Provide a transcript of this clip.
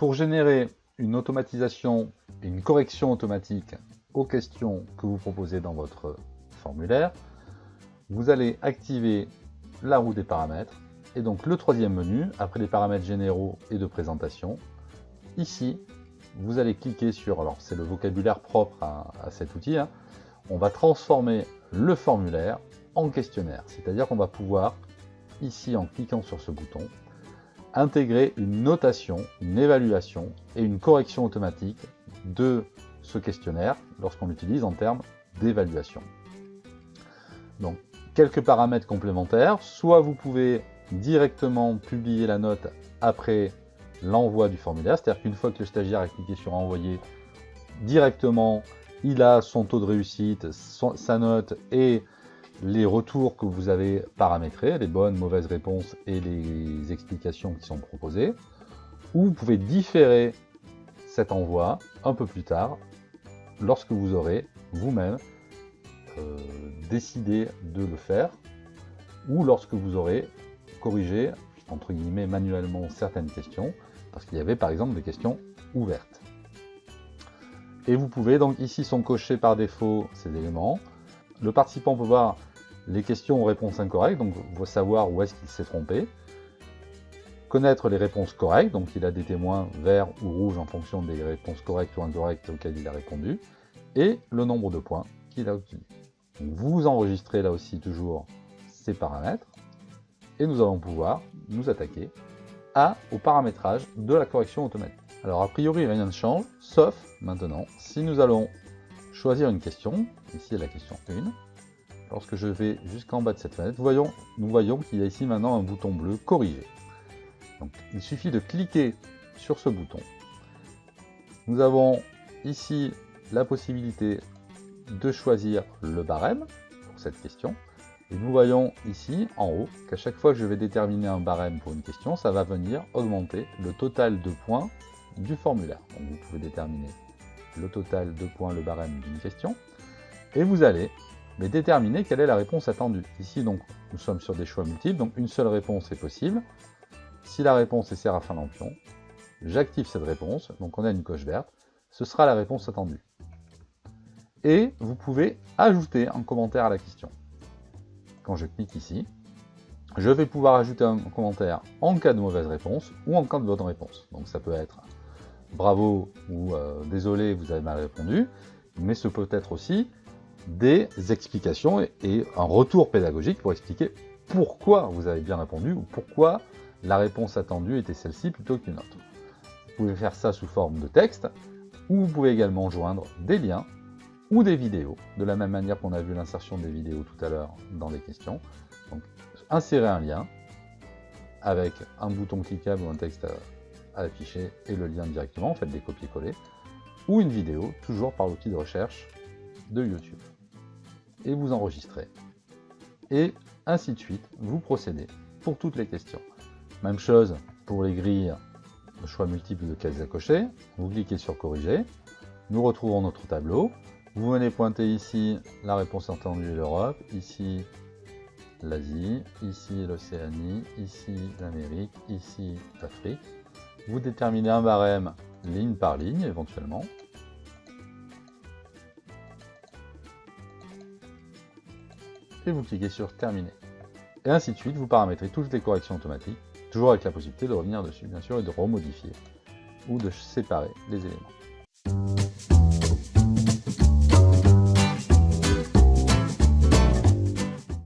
Pour générer une automatisation et une correction automatique aux questions que vous proposez dans votre formulaire, vous allez activer la roue des paramètres et donc le troisième menu, après les paramètres généraux et de présentation, ici, vous allez cliquer sur, alors c'est le vocabulaire propre à cet outil, hein, on va transformer le formulaire en questionnaire, c'est-à-dire qu'on va pouvoir, ici en cliquant sur ce bouton, intégrer une notation, une évaluation et une correction automatique de ce questionnaire lorsqu'on l'utilise en termes d'évaluation. Donc, quelques paramètres complémentaires, soit vous pouvez directement publier la note après l'envoi du formulaire, c'est-à-dire qu'une fois que le stagiaire a cliqué sur envoyer, directement il a son taux de réussite, sa note et les retours que vous avez paramétrés, les bonnes, mauvaises réponses et les explications qui sont proposées, ou vous pouvez différer cet envoi un peu plus tard, lorsque vous aurez vous-même décidé de le faire, ou lorsque vous aurez corrigé, entre guillemets, manuellement certaines questions, parce qu'il y avait par exemple des questions ouvertes. Et vous pouvez, donc ici sont cochés par défaut ces éléments. Le participant peut voir les questions aux réponses incorrectes, donc il faut savoir où est-ce qu'il s'est trompé. Connaître les réponses correctes, donc il a des témoins verts ou rouges en fonction des réponses correctes ou incorrectes auxquelles il a répondu. Et le nombre de points qu'il a obtenu. Donc vous enregistrez là aussi toujours ces paramètres. Et nous allons pouvoir nous attaquer au paramétrage de la correction automatique. Alors a priori rien ne change, sauf maintenant, si nous allons choisir une question, ici la question 1, lorsque je vais jusqu'en bas de cette fenêtre, nous voyons qu'il y a ici maintenant un bouton bleu corriger. Donc il suffit de cliquer sur ce bouton. Nous avons ici la possibilité de choisir le barème pour cette question. Et nous voyons ici, en haut, qu'à chaque fois que je vais déterminer un barème pour une question, ça va venir augmenter le total de points du formulaire. Donc vous pouvez déterminer le total de points, le barème d'une question, et vous allez déterminer quelle est la réponse attendue. Ici, donc, nous sommes sur des choix multiples, donc une seule réponse est possible. Si la réponse est Séraphin Lampion, j'active cette réponse, donc on a une coche verte, ce sera la réponse attendue. Et vous pouvez ajouter un commentaire à la question. Quand je clique ici, je vais pouvoir ajouter un commentaire en cas de mauvaise réponse ou en cas de bonne réponse. Donc ça peut être bravo ou désolé, vous avez mal répondu, mais ce peut être aussi des explications et un retour pédagogique pour expliquer pourquoi vous avez bien répondu ou pourquoi la réponse attendue était celle-ci plutôt qu'une autre. Vous pouvez faire ça sous forme de texte ou vous pouvez également joindre des liens ou des vidéos, de la même manière qu'on a vu l'insertion des vidéos tout à l'heure dans les questions. Donc, insérer un lien avec un bouton cliquable ou un texte à afficher et le lien directement, faites des copier-coller, ou une vidéo, toujours par l'outil de recherche de YouTube. Et vous enregistrez. Et ainsi de suite, vous procédez pour toutes les questions. Même chose pour les grilles de choix multiples de cases à cocher, vous cliquez sur corriger, nous retrouvons notre tableau. Vous venez pointer ici la réponse attendue l'Europe, ici l'Asie, ici l'Océanie, ici l'Amérique, ici l'Afrique. Vous déterminez un barème ligne par ligne éventuellement. Et vous cliquez sur terminer. Et ainsi de suite, vous paramétrez toutes les corrections automatiques, toujours avec la possibilité de revenir dessus bien sûr et de remodifier ou de séparer les éléments.